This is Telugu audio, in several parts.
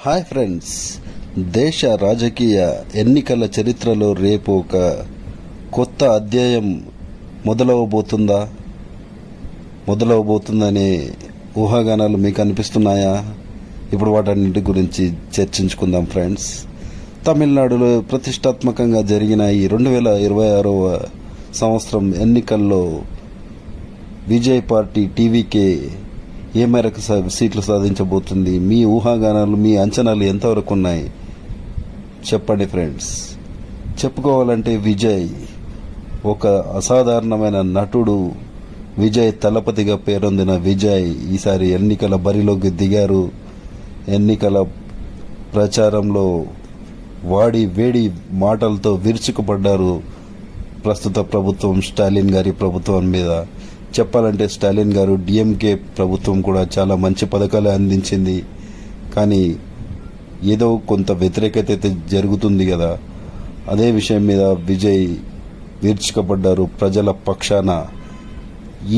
హాయ్ ఫ్రెండ్స్, దేశ రాజకీయ ఎన్నికల చరిత్రలో రేపు ఒక కొత్త అధ్యాయం మొదలవబోతుందనే ఊహాగానాలు మీకు అనిపిస్తున్నాయా? ఇప్పుడు వాటన్నింటి గురించి చర్చించుకుందాం ఫ్రెండ్స్. తమిళనాడులో ప్రతిష్టాత్మకంగా జరిగిన ఈ 2026వ సంవత్సరం ఎన్నికల్లో విజయ్ పార్టీ టీవీకే ఏ మేరకు సీట్లు సాధించబోతుంది? మీ ఊహాగానాలు, మీ అంచనాలు ఎంతవరకు ఉన్నాయి చెప్పండి ఫ్రెండ్స్. చెప్పుకోవాలంటే విజయ్ ఒక అసాధారణమైన నటుడు. విజయ్ తలపతిగా పేరొందిన విజయ్ ఈసారి ఎన్నికల బరిలోకి దిగారు. ఎన్నికల ప్రచారంలో వాడి వేడి మాటలతో విరుచుకుపడ్డారు ప్రస్తుత ప్రభుత్వం, స్టాలిన్ గారి ప్రభుత్వం మీద. చెప్పాలంటే స్టాలిన్ గారు డిఎంకే ప్రభుత్వం కూడా చాలా మంచి పథకాలు అందించింది. కానీ ఏదో కొంత వ్యతిరేకత అయితే జరుగుతుంది కదా, అదే విషయం మీద విజయ్ విరుచుకుపడ్డారు ప్రజల పక్షాన.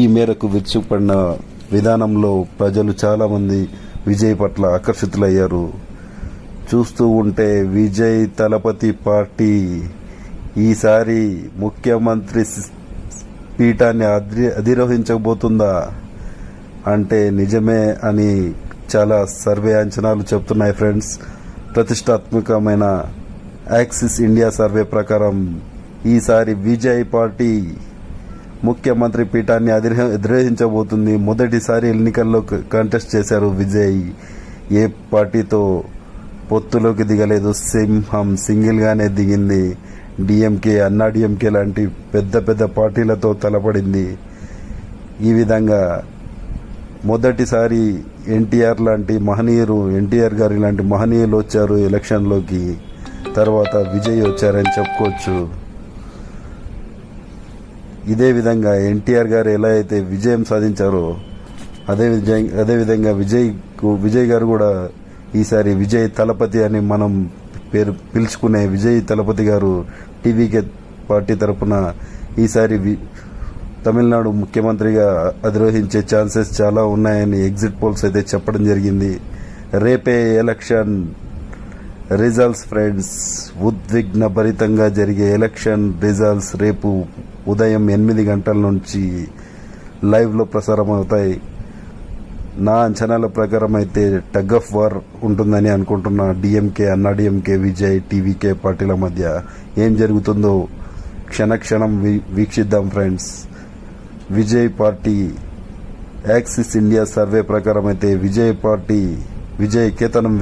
ఈ మేరకు విరుచుకుపడిన విధానంలో ప్రజలు చాలామంది విజయ్ పట్ల ఆకర్షితులయ్యారు. చూస్తూ ఉంటే విజయ్ తలపతి పార్టీ ఈసారి ముఖ్యమంత్రి పీఠాన్ని అధిరోహించబోతుందా అంటే నిజమే అని చాలా సర్వే అంచనాలు చెప్తున్నాయి ఫ్రెండ్స్. ప్రతిష్టాత్మకమైన యాక్సిస్ ఇండియా సర్వే ప్రకారం ఈసారి విజయ్ పార్టీ ముఖ్యమంత్రి పీఠాన్ని అధిరోహించబోతుంది. మొదటిసారి ఎన్నికల్లో కంటెస్ట్ చేశారు విజయ్. ఏ పార్టీతో పొత్తులోకి దిగలేదు, సింగిల్గానే దిగింది. డిఎంకే, అన్నా డిఎంకే లాంటి పెద్ద పెద్ద పార్టీలతో తలపడింది. ఈ విధంగా మొదటిసారి ఎన్టీఆర్ గారి లాంటి మహనీయులు వచ్చారు ఎలక్షన్లోకి. తర్వాత విజయ్ వచ్చారని చెప్పుకోవచ్చు. ఇదే విధంగా ఎన్టీఆర్ గారు ఎలా అయితే విజయం సాధించారో అదేవిధంగా విజయ్ గారు కూడా ఈసారి విజయ్ తలపతి అని మనం పేరు పిలుచుకునే విజయ్ తలపతి గారు టీవీకే పార్టీ తరఫున ఈసారి తమిళనాడు ముఖ్యమంత్రిగా అధిరోహించే ఛాన్సెస్ చాలా ఉన్నాయని ఎగ్జిట్ పోల్స్ అయితే చెప్పడం జరిగింది. రేపే ఎలక్షన్ రిజల్ట్స్ ఫ్రెండ్స్. ఉద్విగ్న భరితంగా జరిగే ఎలక్షన్ రిజల్ట్స్ రేపు ఉదయం 8 గంటల నుంచి లైవ్లో ప్రసారం అవుతాయి. నా అంచనాల ప్రకారం అయితే టగ్ ఆఫ్ వార్ ఉంటుందని అనుకుంటున్నా. డిఎంకే, అన్నా డిఎంకే, విజయ్, టీవీకే పార్టీల మధ్య ఏం జరుగుతుందో క్షణక్షణం వీక్షిద్దాం friends. Vijay party Axis India survey ప్రకారం అయితే విజయ్ కేతనం